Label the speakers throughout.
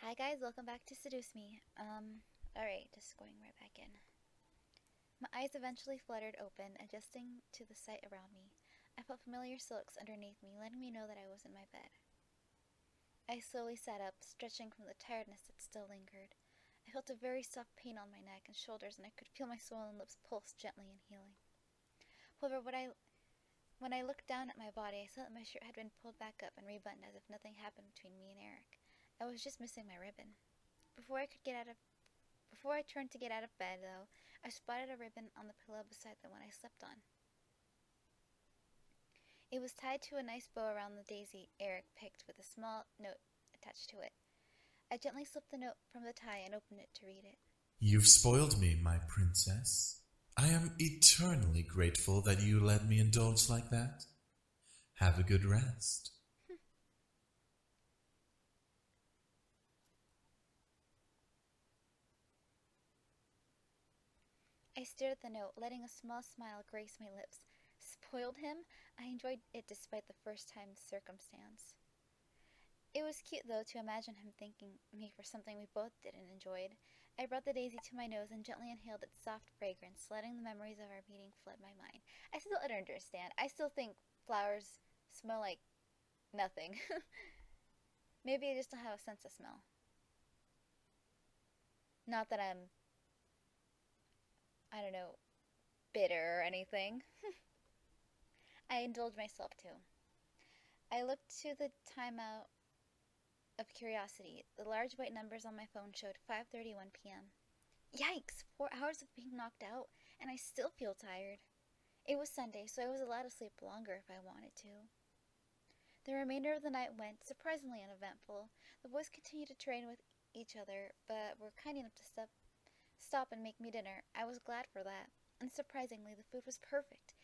Speaker 1: Hi guys, welcome back to Seduce Me. Alright, just going right back in. My eyes eventually fluttered open, adjusting to the sight around me. I felt familiar silks underneath me, letting me know that I was in my bed. I slowly sat up, stretching from the tiredness that still lingered. I felt a very soft pain on my neck and shoulders, and I could feel my swollen lips pulse gently and healing. However, when I looked down at my body, I saw that my shirt had been pulled back up and rebuttoned as if nothing happened between me and Erik. I was just missing my ribbon. Before I turned to get out of bed, though, I spotted a ribbon on the pillow beside the one I slept on. It was tied to a nice bow around the daisy Erik picked with a small note attached to it. I gently slipped the note from the tie and opened it to read it.
Speaker 2: You've spoiled me, my princess. I am eternally grateful that you let me indulge like that. Have a good rest.
Speaker 1: I stared at the note, letting a small smile grace my lips. Spoiled him? I enjoyed it despite the first-time circumstance. It was cute, though, to imagine him thanking me for something we both did and enjoyed. I brought the daisy to my nose and gently inhaled its soft fragrance, letting the memories of our meeting flood my mind. I still don't understand. I still think flowers smell like nothing. Maybe I just don't have a sense of smell. Not that I don't know, bitter or anything. I indulged myself too. I looked to the timeout of curiosity. The large white numbers on my phone showed 5:31 p.m. Yikes! 4 hours of being knocked out, and I still feel tired. It was Sunday, so I was allowed to sleep longer if I wanted to. The remainder of the night went surprisingly uneventful. The boys continued to train with each other, but were kind enough to stop and make me dinner. I was glad for that, and surprisingly, the food was perfect,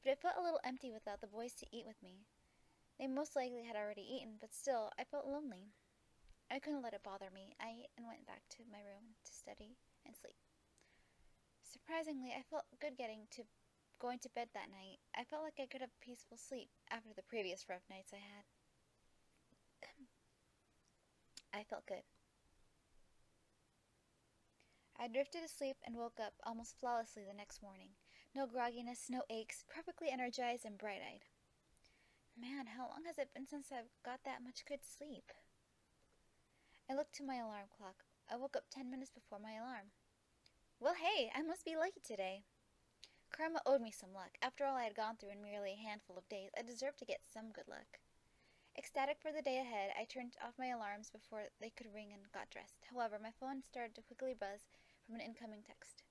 Speaker 1: but it felt a little empty without the boys to eat with me. They most likely had already eaten, but still, I felt lonely. I couldn't let it bother me. I ate and went back to my room to study and sleep. Surprisingly, I felt good going to bed that night. I felt like I could have peaceful sleep after the previous rough nights I had. I felt good. I drifted asleep and woke up almost flawlessly the next morning. No grogginess, no aches, perfectly energized and bright-eyed. Man, how long has it been since I've got that much good sleep? I looked to my alarm clock. I woke up 10 minutes before my alarm. Well, hey, I must be lucky today. Karma owed me some luck. After all I had gone through in merely a handful of days, I deserved to get some good luck. Ecstatic for the day ahead, I turned off my alarms before they could ring and got dressed. However, my phone started to quickly buzz from an incoming text.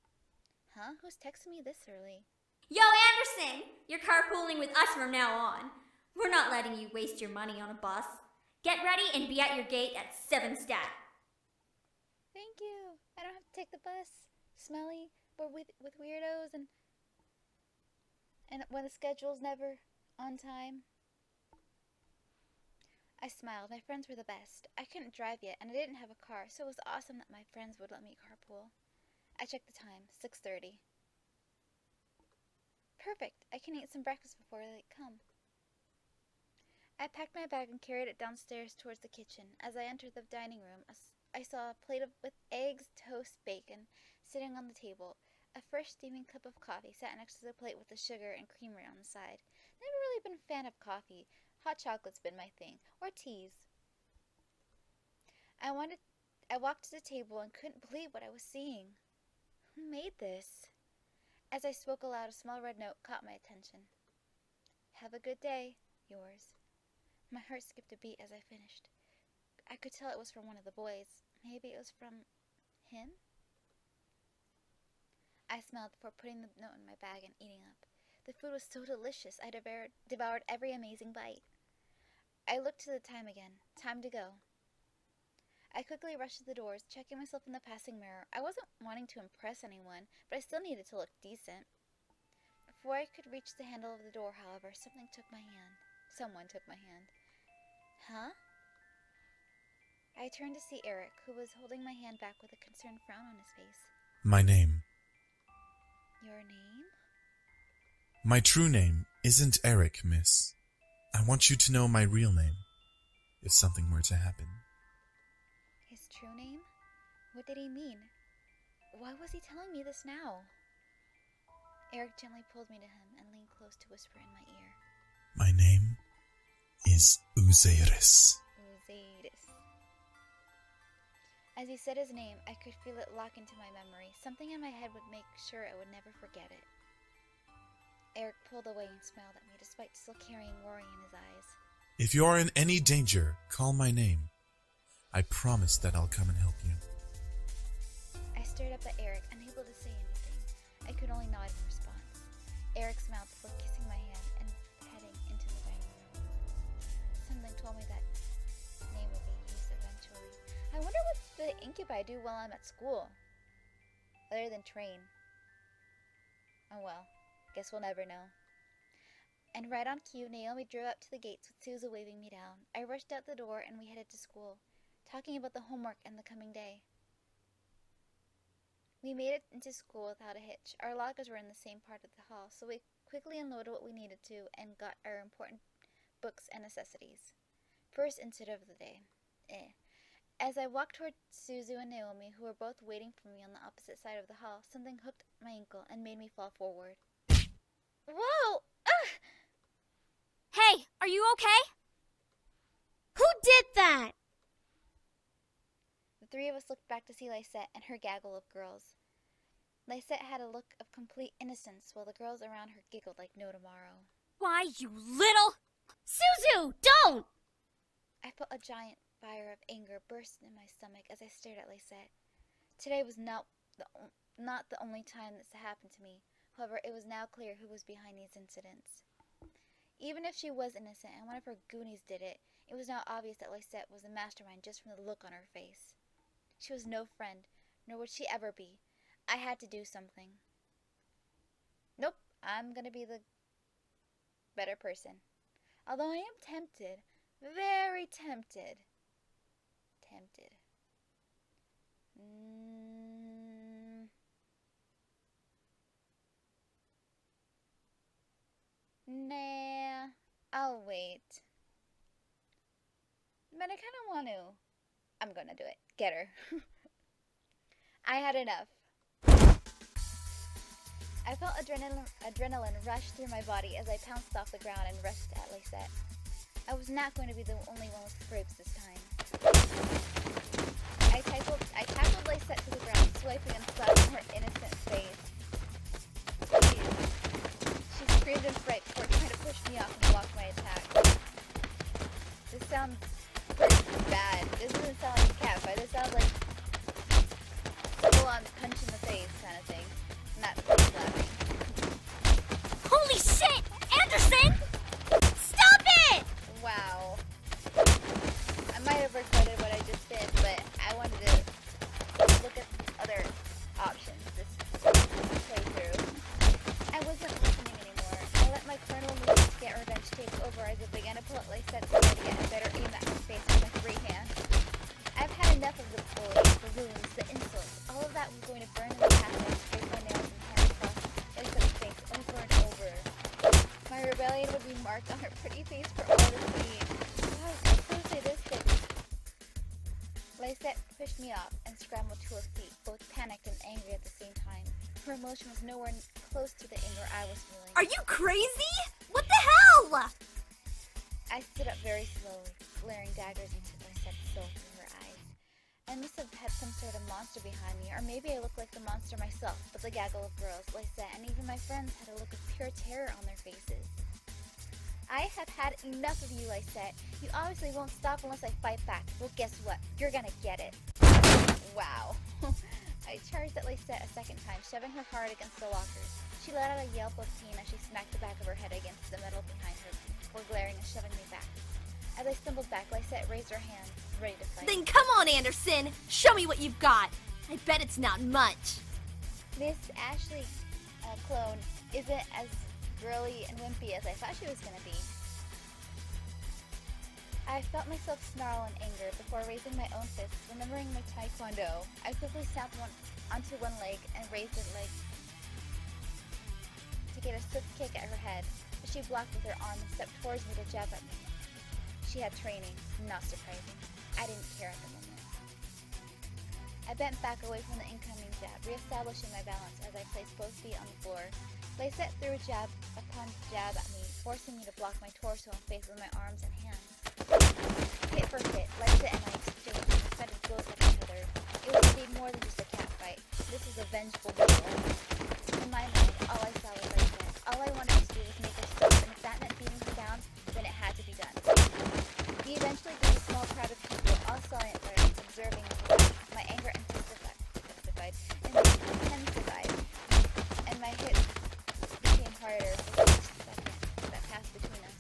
Speaker 1: Huh? Who's texting me this early?
Speaker 3: Yo, Anderson! You're carpooling with us from now on. We're not letting you waste your money on a bus. Get ready and be at your gate at 7 stat.
Speaker 1: Thank you. I don't have to take the bus. Smelly, or with weirdos and when the schedule's never on time. I smiled. My friends were the best. I couldn't drive yet, and I didn't have a car, so it was awesome that my friends would let me carpool. I checked the time, 6:30. Perfect. I can eat some breakfast before they come. I packed my bag and carried it downstairs towards the kitchen. As I entered the dining room, I saw a plate with eggs, toast, bacon sitting on the table. A fresh steaming cup of coffee sat next to the plate with the sugar and creamer on the side. Never really been a fan of coffee. Hot chocolate's been my thing, or teas. I walked to the table and couldn't believe what I was seeing. Who made this? As I spoke aloud, a small red note caught my attention. Have a good day. Yours. My heart skipped a beat as I finished. I could tell it was from one of the boys. Maybe it was from him? I smiled before putting the note in my bag and eating up. The food was so delicious, I devoured every amazing bite. I looked to the time again. Time to go. I quickly rushed to the doors, checking myself in the passing mirror. I wasn't wanting to impress anyone, but I still needed to look decent. Before I could reach the handle of the door, however, someone took my hand. Huh? I turned to see Erik, who was holding my hand back with a concerned frown on his face.
Speaker 2: My name.
Speaker 1: Your name?
Speaker 2: My true name isn't Erik, miss. I want you to know my real name, if something were to happen.
Speaker 1: His true name? What did he mean? Why was he telling me this now? Erik gently pulled me to him and leaned close to whisper in my ear.
Speaker 2: My name is Uzeiris.
Speaker 1: Seduce. As he said his name, I could feel it lock into my memory. Something in my head would make sure I would never forget it. Erik pulled away and smiled at me, despite still carrying worry in his eyes.
Speaker 2: If you are in any danger, call my name. I promise that I'll come and help you.
Speaker 1: I stared up at Erik, unable to say anything. I could only nod in response. Erik smiled before kissing my hand and heading into the dining room. Something told me that name would be used eventually. I wonder what the incubi do while I'm at school, other than train. Oh well, guess we'll never know. And right on cue, Naomi drove up to the gates with Suzu waving me down. I rushed out the door and we headed to school, talking about the homework and the coming day. We made it into school without a hitch. Our lockers were in the same part of the hall, so we quickly unloaded what we needed to and got our important books and necessities. First incident of the day. As I walked toward Suzu and Naomi, who were both waiting for me on the opposite side of the hall, something hooked my ankle and made me fall forward. Whoa! Ugh!
Speaker 3: Hey, are you okay?
Speaker 4: Who did that?
Speaker 1: The three of us looked back to see Lysette and her gaggle of girls. Lysette had a look of complete innocence, while the girls around her giggled like no tomorrow.
Speaker 3: Why, you little...
Speaker 4: Suzu, don't!
Speaker 1: I felt a giant fire of anger burst in my stomach as I stared at Lysette. Today was not the only time this happened to me. However, it was now clear who was behind these incidents. Even if she was innocent and one of her goonies did it, it was now obvious that Lysette was the mastermind just from the look on her face. She was no friend, nor would she ever be. I had to do something. Nope, I'm gonna be the better person. Although I am tempted, very tempted. Nah, I'll wait. But I kind of want to. I'm gonna do it. Get her. I had enough. I felt adrenaline rush through my body as I pounced off the ground and rushed at Lysette. I was not going to be the only one with scrapes this time. I tackled Lysette to the ground, swiping and slapping her innocent face. She screamed in fright before trying to push me off and block my attack. This sounds pretty bad. This doesn't sound like a cat fight. This sounds like full-on punch in the face kind of thing. Not slapping.
Speaker 3: Holy shit! Anderson! Stop it!
Speaker 1: Wow. I might have regretted what I just did, but I wanted to look at other options this playthrough. I wasn't listening anymore. I let my carnal moves to get revenge take over as I began to pull at Lysette's hair to get a better aim at her face with my free hand. I've had enough of the bullying, the wounds, the insults. All of that was going to burn in the past as I scraped my nails and hands across Lysette's face over and over. My rebellion would be marked on her pretty face for all to see. Wow, so sadistic. Lysette pushed me off and scrambled to her feet, both panicked and angry at the same time. Her emotion was nowhere close to the anger I was feeling.
Speaker 3: Are you crazy? What the hell?
Speaker 1: I stood up very slowly, glaring daggers into Lysette's soul through her eyes. I must have had some sort of monster behind me, or maybe I looked like the monster myself, but the gaggle of girls, Lysette, and even my friends had a look of pure terror on their faces. I have had enough of you, Lysette. You obviously won't stop unless I fight back. Well, guess what? You're gonna get it. Wow. I charged at Lysette a second time, shoving her hard against the lockers. She let out a yelp of pain as she smacked the back of her head against the metal behind her before glaring and shoving me back. As I stumbled back, Lysette raised her hands, ready to fight.
Speaker 3: Then come on, Anderson. Show me what you've got. I bet it's not much.
Speaker 1: This Ashley clone isn't as girly and wimpy as I thought she was gonna be. I felt myself snarl in anger before raising my own fist, remembering my taekwondo. I quickly snapped onto one leg and raised the leg to get a swift kick at her head, but she blocked with her arm and stepped towards me to jab at me. She had training, not surprising. I didn't care at the moment. I bent back away from the incoming jab, reestablishing my balance as I placed both feet on the floor. Lysette threw jab upon jab at me, forcing me to block my torso and face with my arms and hands. Hit for hit, Lysette and I exchanged excited blows at each other. It was indeed more than just a cat fight. This was a vengeful duel. In my mind, all I saw was Lysette. All I wanted to do was make her stop, and if that meant beating her down, then it had to be done. We eventually grew a small crowd of people, all silent there, observing the fight. My anger intensified, and my hits became harder for each second that passed between us.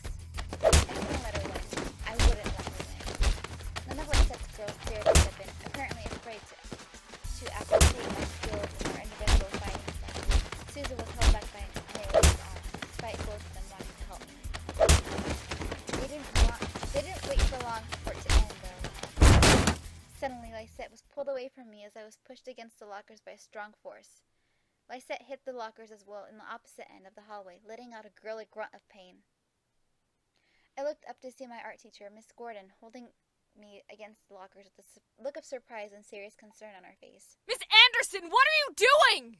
Speaker 1: I couldn't let her win. I wouldn't let her win. None of Lysette's girls dared to step in, apparently afraid to after seeing my skills in our individual fighting styles. Susan was held back by Erek's arms, despite both of them wanting to help me. They didn't wait for long for it to end, though. Suddenly, Lysette was pulled away from me as I was pushed against the lockers by a strong force. Lysette hit the lockers as well in the opposite end of the hallway, letting out a girly grunt of pain. I looked up to see my art teacher, Miss Gordon, holding me against the lockers with a look of surprise and serious concern on her face.
Speaker 5: Miss Anderson, what are you doing?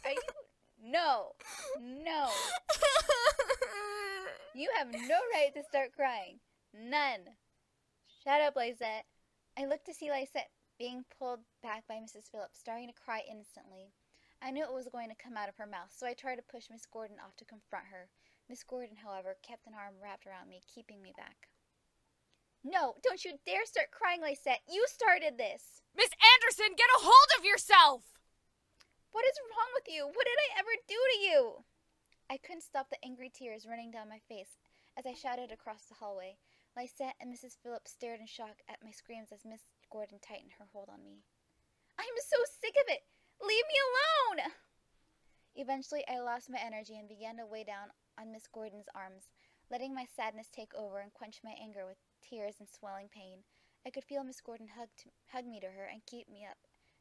Speaker 1: Are you... No. You have no right to start crying. None. Shut up, Lysette. I looked to see Lysette being pulled back by Mrs. Phillips, starting to cry instantly. I knew it was going to come out of her mouth, so I tried to push Miss Gordon off to confront her. Miss Gordon, however, kept an arm wrapped around me, keeping me back. No, don't you dare start crying, Lysette. You started this.
Speaker 5: Miss Anderson, get a hold of yourself!
Speaker 1: What is wrong with you? What did I ever do to you? I couldn't stop the angry tears running down my face as I shouted across the hallway. Lysette and Mrs. Phillips stared in shock at my screams as Miss Gordon tightened her hold on me. I'm so sick of it! Leave me alone! Eventually, I lost my energy and began to weigh down on Miss Gordon's arms, letting my sadness take over and quench my anger with tears and swelling pain. I could feel Miss Gordon hug me to her and keep me up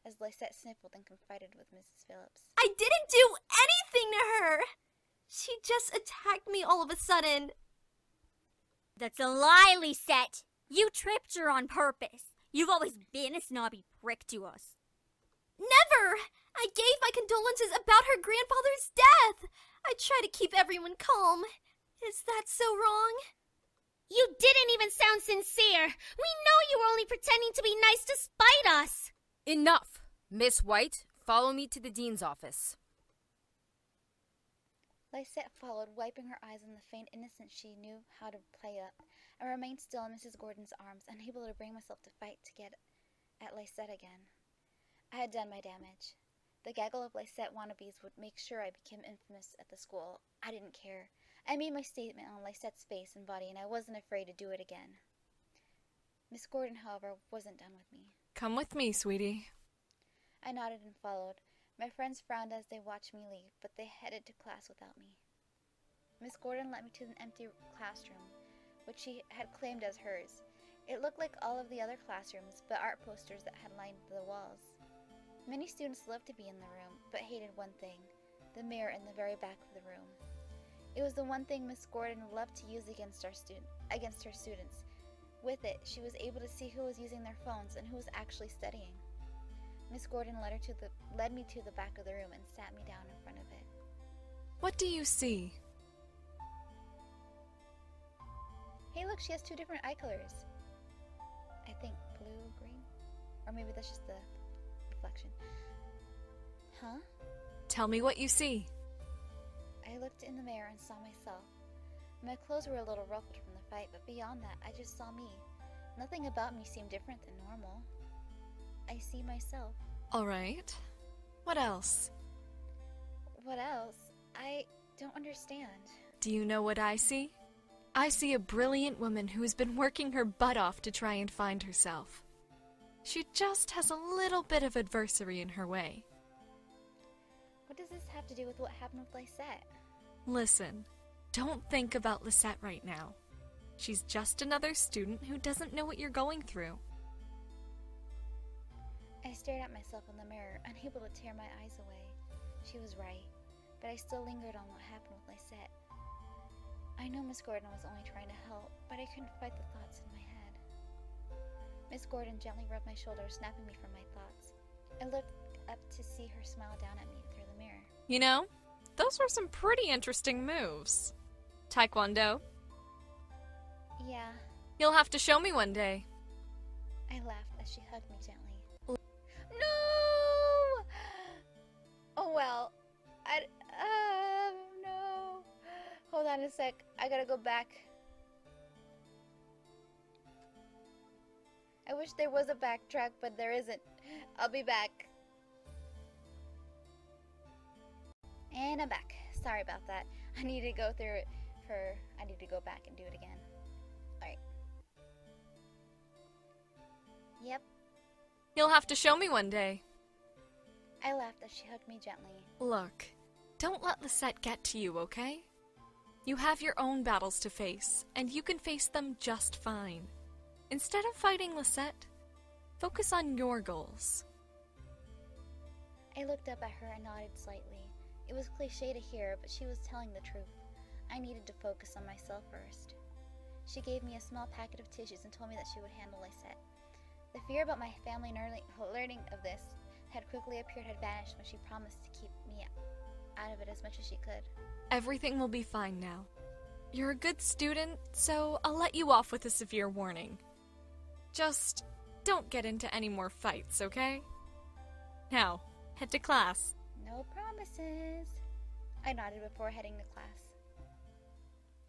Speaker 1: as Lysette sniffled and confided with Mrs. Phillips.
Speaker 6: I didn't do anything to her! She just attacked me all of a sudden.
Speaker 3: That's a lie, Lysette. You tripped her on purpose. You've always been a snobby prick to us.
Speaker 6: Never! I gave my condolences about her grandfather's death. I try to keep everyone calm. Is that so wrong?
Speaker 4: You didn't even sound sincere. We know you were only pretending to be nice to spite us.
Speaker 5: Enough. Miss White, follow me to the dean's office.
Speaker 1: Lysette followed, wiping her eyes on the faint innocence she knew how to play up. I remained still in Mrs. Gordon's arms, unable to bring myself to fight to get at Lysette again. I had done my damage. The gaggle of Lysette wannabes would make sure I became infamous at the school. I didn't care. I made my statement on Lysette's face and body, and I wasn't afraid to do it again. Miss Gordon, however, wasn't done with me.
Speaker 5: Come with me, sweetie.
Speaker 1: I nodded and followed. My friends frowned as they watched me leave, but they headed to class without me. Miss Gordon led me to an empty classroom, which she had claimed as hers. It looked like all of the other classrooms, but art posters that had lined the walls. Many students loved to be in the room, but hated one thing, the mirror in the very back of the room. It was the one thing Miss Gordon loved to use against her students. With it, she was able to see who was using their phones and who was actually studying. Miss Gordon led me to the back of the room and sat me down in front of it.
Speaker 5: What do you see?
Speaker 1: Hey, look, she has two different eye colors. I think blue, green, or maybe that's just the reflection. Huh?
Speaker 5: Tell me what you see.
Speaker 1: I looked in the mirror and saw myself. My clothes were a little ruffled from the fight, but beyond that, I just saw me. Nothing about me seemed different than normal. I see myself.
Speaker 5: All right. What else?
Speaker 1: What else? I don't understand.
Speaker 5: Do you know what I see? I see a brilliant woman who has been working her butt off to try and find herself. She just has a little bit of adversity in her way.
Speaker 1: What does this have to do with what happened with Lysette?
Speaker 5: Listen, don't think about Lysette right now. She's just another student who doesn't know what you're going through.
Speaker 1: I stared at myself in the mirror, unable to tear my eyes away. She was right, but I still lingered on what happened with Lysette. I know Miss Gordon was only trying to help, but I couldn't fight the thoughts in my head. Miss Gordon gently rubbed my shoulder, snapping me from my thoughts. I looked up to see her smile down at me through the mirror.
Speaker 5: You know, those were some pretty interesting moves. Taekwondo?
Speaker 1: Yeah.
Speaker 5: You'll have to show me one day.
Speaker 1: I laughed as she hugged me gently. No! Oh well. No. Hold on a sec. I gotta go back. I wish there was a backtrack, but there isn't. I'll be back. And I'm back. Sorry about that. I need to go through it I need to go back and do it again. Alright. Yep.
Speaker 5: You'll have to show me one day.
Speaker 1: I laughed as she hugged me gently.
Speaker 5: Look, don't let Lisette get to you, okay? You have your own battles to face, and you can face them just fine. Instead of fighting Lisette, focus on your goals.
Speaker 1: I looked up at her and nodded slightly. It was cliché to hear, but she was telling the truth. I needed to focus on myself first. She gave me a small packet of tissues and told me that she would handle Lisette. The fear about my family learning of this had quickly appeared had vanished when she promised to keep me out of it as much as she could.
Speaker 5: Everything will be fine now. You're a good student, so I'll let you off with a severe warning. Just don't get into any more fights, okay? Now, head to class.
Speaker 1: No promises. I nodded before heading to class.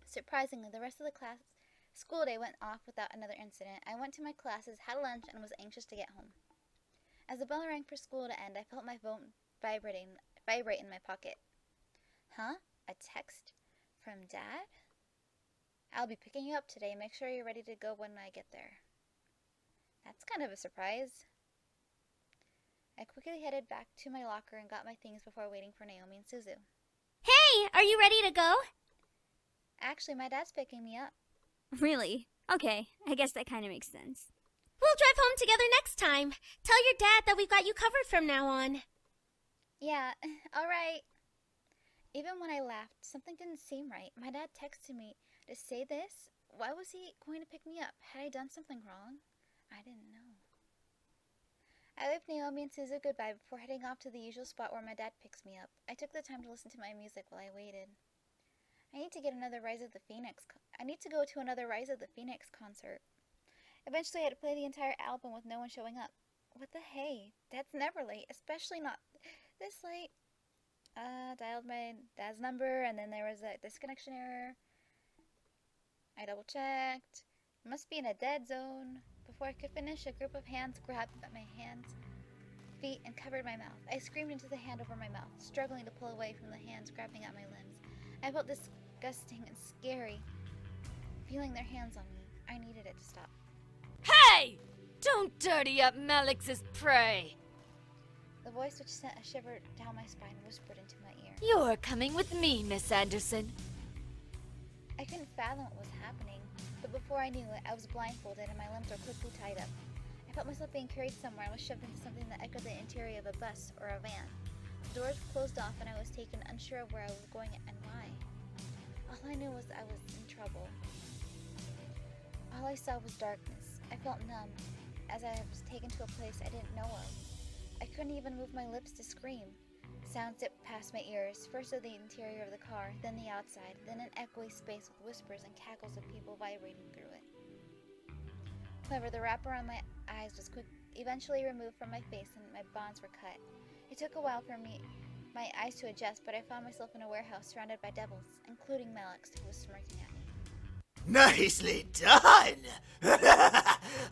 Speaker 1: Surprisingly, the rest of the school day went off without another incident. I went to my classes, had lunch, and was anxious to get home. As the bell rang for school to end, I felt my phone vibrate in my pocket. Huh? A text from Dad? I'll be picking you up today. Make sure you're ready to go when I get there. That's kind of a surprise. I quickly headed back to my locker and got my things before waiting for Naomi and Suzu.
Speaker 4: Hey, are you ready to go?
Speaker 1: Actually, my dad's picking me up.
Speaker 3: Really? Okay, I guess that kind of makes sense.
Speaker 4: We'll drive home together next time. Tell your dad that we've got you covered from now on.
Speaker 1: Yeah, alright. Even when I laughed, something didn't seem right. My dad texted me to say this. Why was he going to pick me up? Had I done something wrong? I didn't know. I waved Naomi and Suzu goodbye before heading off to the usual spot where my dad picks me up. I took the time to listen to my music while I waited. I need to go to another Rise of the Phoenix concert. Eventually, I had to play the entire album with no one showing up. What the hey? Dad's never late, especially not this late. Dialed my dad's number, and then there was a disconnection error. I double-checked. Must be in a dead zone. Before I could finish, a group of hands grabbed at my hands, feet, and covered my mouth. I screamed into the hand over my mouth, struggling to pull away from the hands grabbing at my limbs. I felt disgusting and scary, feeling their hands on me. I needed it to stop.
Speaker 7: Hey! Don't dirty up Malix's prey!
Speaker 1: The voice which sent a shiver down my spine whispered into my ear.
Speaker 7: You're coming with me, Miss Anderson.
Speaker 1: I couldn't fathom what was happening, but before I knew it, I was blindfolded and my limbs were quickly tied up. I felt myself being carried somewhere and was shoved into something that echoed the interior of a bus or a van. The doors closed off and I was taken, unsure of where I was going and why. All I knew was I was in trouble. All I saw was darkness. I felt numb, as I was taken to a place I didn't know of. I couldn't even move my lips to scream. Sounds zipped past my ears, first of the interior of the car, then the outside, then an echoey space with whispers and cackles of people vibrating through it. However, the wrap around my eyes was eventually removed from my face and my bonds were cut. It took a while for my eyes to adjust, but I found myself in a warehouse surrounded by devils, including Malix, who was smirking at me.
Speaker 8: Nicely done!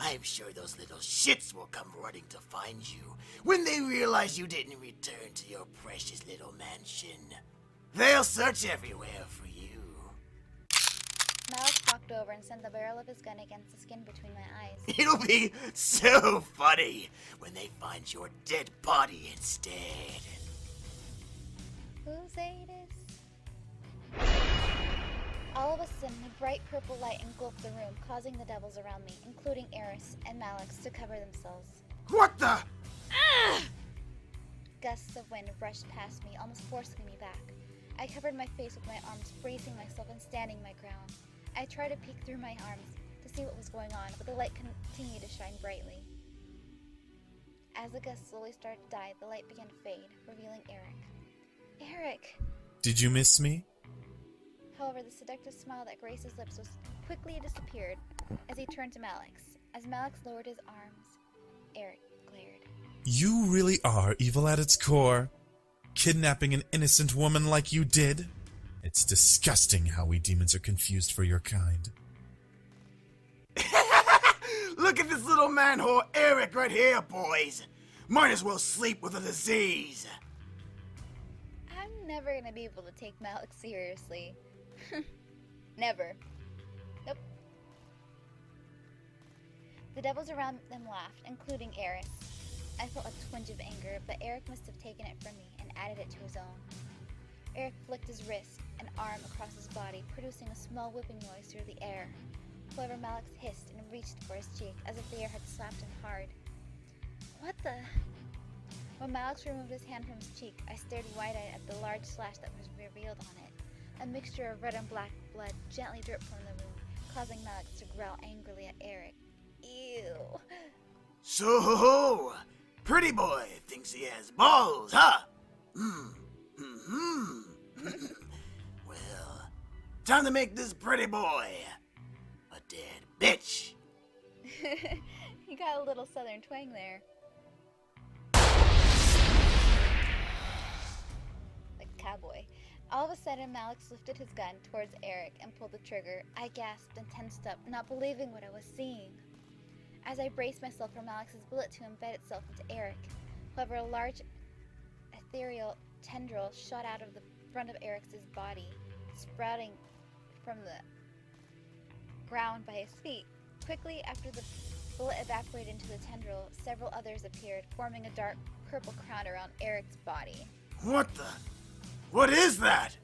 Speaker 8: I'm sure those little shits will come running to find you when they realize you didn't return to your precious little mansion. They'll search everywhere for you.
Speaker 1: Malix walked over and sent the barrel of his gun against the skin between my eyes.
Speaker 8: It'll be so funny when they find your dead body instead.
Speaker 1: Who's Adis? All of a sudden, a bright purple light engulfed the room, causing the devils around me, including Eris and Malix, to cover themselves.
Speaker 8: What the?
Speaker 1: Gusts of wind rushed past me, almost forcing me back. I covered my face with my arms, bracing myself and standing my ground. I tried to peek through my arms to see what was going on, but the light continued to shine brightly. As the gust slowly started to die, the light began to fade, revealing Erik. Erik!
Speaker 2: Did you miss me?
Speaker 1: However, the seductive smile that graced his lips was quickly disappeared as he turned to Malix. As Malix lowered his arms, Erik glared.
Speaker 2: You really are evil at its core. Kidnapping an innocent woman like you did? It's disgusting how we demons are confused for your kind.
Speaker 8: Look at this little man-whore Erik right here, boys. Might as well sleep with a disease.
Speaker 1: I'm never gonna be able to take Malix seriously. Never. Nope. The devils around them laughed, including Eris. I felt a twinge of anger, but Erik must have taken it from me and added it to his own. Erik flicked his wrist and arm across his body, producing a small whipping noise through the air. However, Malix hissed and reached for his cheek, as if the air had slapped him hard. What the? When Malix removed his hand from his cheek, I stared wide-eyed at the large slash that was revealed on it. A mixture of red and black blood gently dripped from the wound, causing Malix to growl angrily at Erik. Ew.
Speaker 8: So, pretty boy thinks he has balls, huh? Well, time to make this pretty boy a dead bitch.
Speaker 1: You got a little southern twang there. Like a cowboy. All of a sudden, Malix lifted his gun towards Erik and pulled the trigger. I gasped and tensed up, not believing what I was seeing. As I braced myself for Malix's bullet to embed itself into Erik, however, a large ethereal tendril shot out of the front of Erik's body, sprouting from the ground by his feet. Quickly after the bullet evaporated into the tendril, several others appeared, forming a dark purple crown around Erik's body.
Speaker 8: What the? What is that?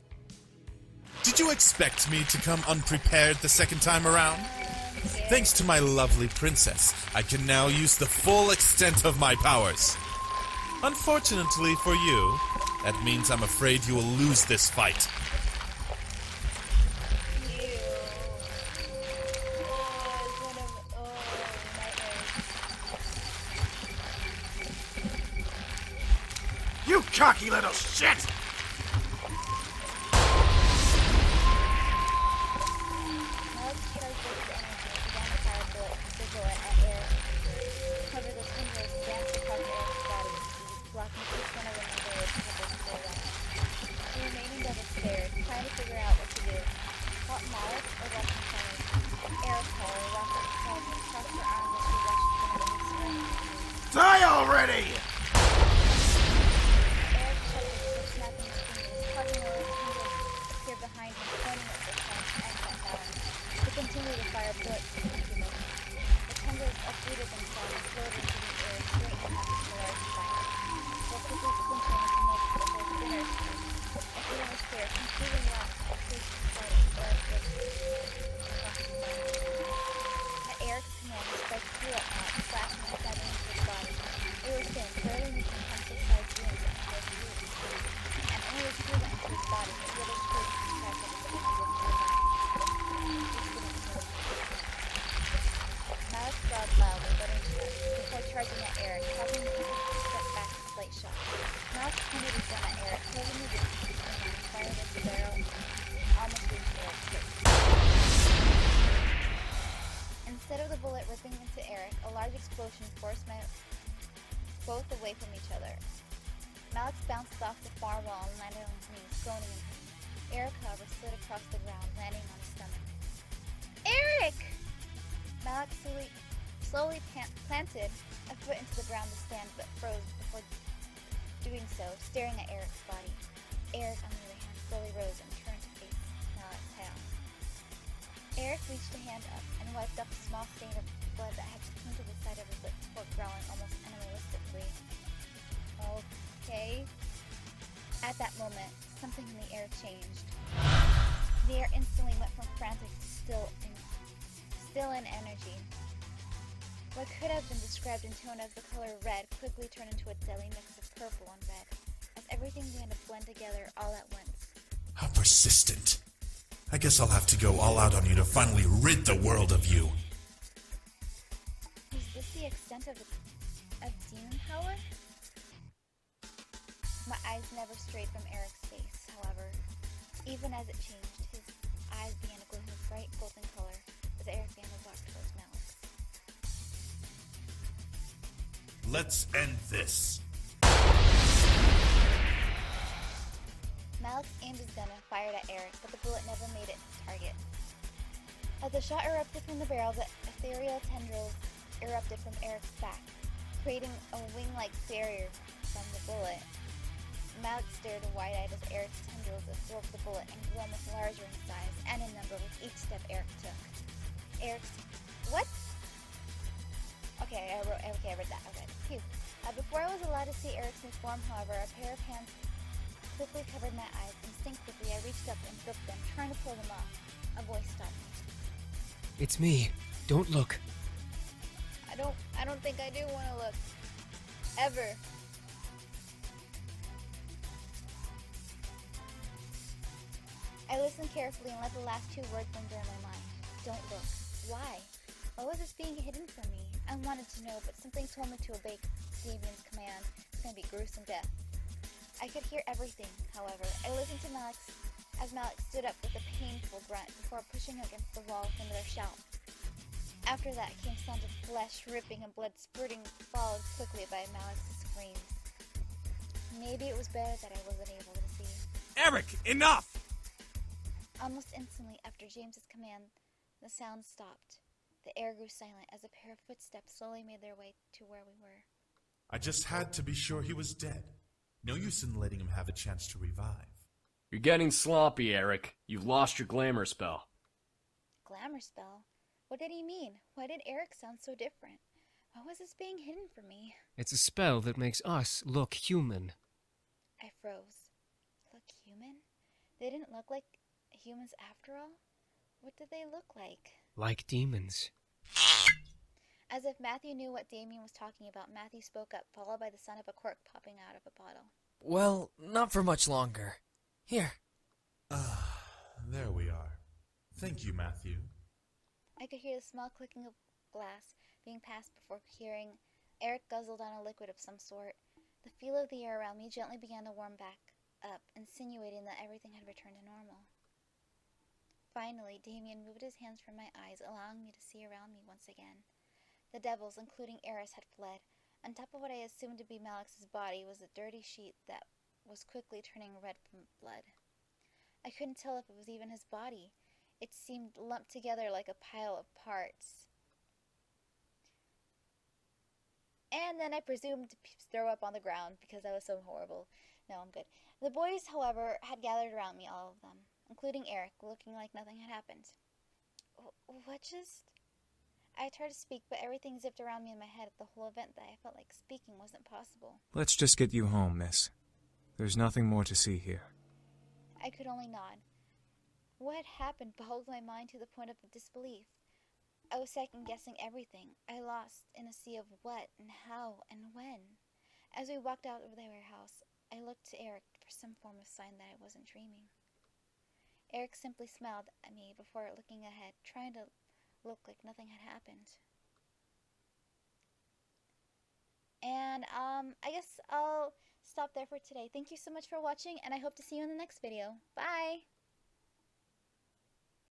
Speaker 2: Did you expect me to come unprepared the second time around?
Speaker 1: Yeah.
Speaker 2: Thanks to my lovely princess, I can now use the full extent of my powers. Unfortunately for you, that means I'm afraid you will lose this fight.
Speaker 1: Ew. Oh, it's one of nightmares.
Speaker 8: You cocky little shit!
Speaker 1: Malix charged with his energy and began to fire the bullet at Erik. However, the tendrils danced across Erik's body, blocking each one of them away with pebbles to their right. The remaining devils stared, trying to figure out what to do. Fought Malix or rush in front of him. Erik, however, walked up beside me and crossed her arms as she rushed to the enemy's strength.
Speaker 8: Die already!
Speaker 1: Erik chuckled before snapping his fingers, causing a little tendril to appear behind him, pointing at the front and sat down. He continued to fire bullets into them. The tendrils uprooted themselves and floated into the air, straightening out into a large spiral. While quickly splintering into multiple thinner streams, a feeling of fear completely lost the face of sight as Erik pushed across the ground. At Erik's command, the spike flew up now, slashing and stabbing into his body. It was thin, barely making pencil-sized wounds into his food, and only as he went into his body, his little twig contracted as if it was nearby. Malix growled loudly, but in check, before charging at Erik, causing the infant to step back a slight shot. Malix pointed his gun at Erik, holding the distance between them, and fired as the barrel almost reached Erik's hip. Instead of the bullet ripping into Erik, a large explosion forced both away from each other. Malix bounced off the far wall and landed on his knees, groaning in pain. Erik, however, slid across the ground, landing on his stomach. Erik! Malix slowly planted a foot into the ground to stand, but froze before doing so, staring at Erik's body. Erik, on the other hand, slowly rose and turned to face Malix head-on. Erik reached a hand up and wiped off a small stain of blood that had come to the side of his lips before growling almost animalistically. Okay. At that moment, something in the air changed. The air instantly went from frantic to still in energy. What could have been described in tone as the color red quickly turned into a deadly mix of purple and red, as everything began to blend together all at once.
Speaker 2: How persistent. I guess I'll have to go all out on you to finally rid the world of you.
Speaker 1: extent of demon power? My eyes never strayed from Erik's face, however. Even as it changed, his eyes began to glow with bright golden color as Erik began to walk towards Malik.
Speaker 2: Let's end this.
Speaker 1: Malik aimed his gun and fired at Erik, but the bullet never made its target. As the shot erupted from the barrel, the ethereal tendrils erupted from Erik's back, creating a wing-like barrier from the bullet. Malik stared wide-eyed as Erik's tendrils absorbed the bullet and grew almost larger in size and in number with each step Erik took. Erik's... What? Okay, I read that. Okay, phew. Before I was allowed to see Erik's new form, however, a pair of hands quickly covered my eyes. Instinctively, I reached up and gripped them, trying to pull them off. A voice stopped me.
Speaker 9: It's me. Don't look.
Speaker 1: I don't think I do want to look. Ever. I listened carefully and let the last two words linger in my mind. Don't look. Why? What was this being hidden from me? I wanted to know, but something told me to obey Damien's command. It's gonna be gruesome death. I could hear everything, however. I listened to as Malik stood up with a painful grunt before pushing against the wall with another shout. After that came sounds of flesh ripping and blood spurting, followed quickly by Malik's screams. Maybe it was better that I wasn't able to see.
Speaker 10: Erik, enough!
Speaker 1: Almost instantly after James's command, the sound stopped. The air grew silent as a pair of footsteps slowly made their way to where we were.
Speaker 2: I just had to be sure he was dead. No use in letting him have a chance to revive.
Speaker 11: You're getting sloppy, Erik. You've lost your glamour spell.
Speaker 1: Glamour spell? What did he mean? Why did Erik sound so different? Why was this being hidden from me?
Speaker 9: It's a spell that makes us look human.
Speaker 1: I froze. Look human? They didn't look like humans after all? What did they look like?
Speaker 9: Like demons.
Speaker 1: As if Matthew knew what Damien was talking about, Matthew spoke up, followed by the sound of a cork popping out of a bottle.
Speaker 10: Well, not for much longer. Here.
Speaker 2: There we are. Thank you, Matthew.
Speaker 1: I could hear the small clicking of glass being passed before hearing Erik guzzled on a liquid of some sort. The feel of the air around me gently began to warm back up, insinuating that everything had returned to normal. Finally, Damien moved his hands from my eyes, allowing me to see around me once again. The devils, including Eris, had fled. On top of what I assumed to be Malik's body was a dirty sheet that was quickly turning red from blood. I couldn't tell if it was even his body. It seemed lumped together like a pile of parts. And then I presumed to throw up on the ground because I was so horrible. No, I'm good. The boys, however, had gathered around me, all of them, including Erik, looking like nothing had happened. What just... I tried to speak, but everything zipped around me in my head at the whole event that I felt like speaking wasn't possible.
Speaker 10: Let's just get you home, miss. There's nothing more to see here.
Speaker 1: I could only nod. What had happened boggled my mind to the point of disbelief. I was second-guessing everything. I lost in a sea of what and how and when. As we walked out of the warehouse, I looked to Erik for some form of sign that I wasn't dreaming. Erik simply smiled at me before looking ahead, trying to look like nothing had happened. And, I guess I'll stop there for today. Thank you so much for watching, and I hope to see you in the next video. Bye!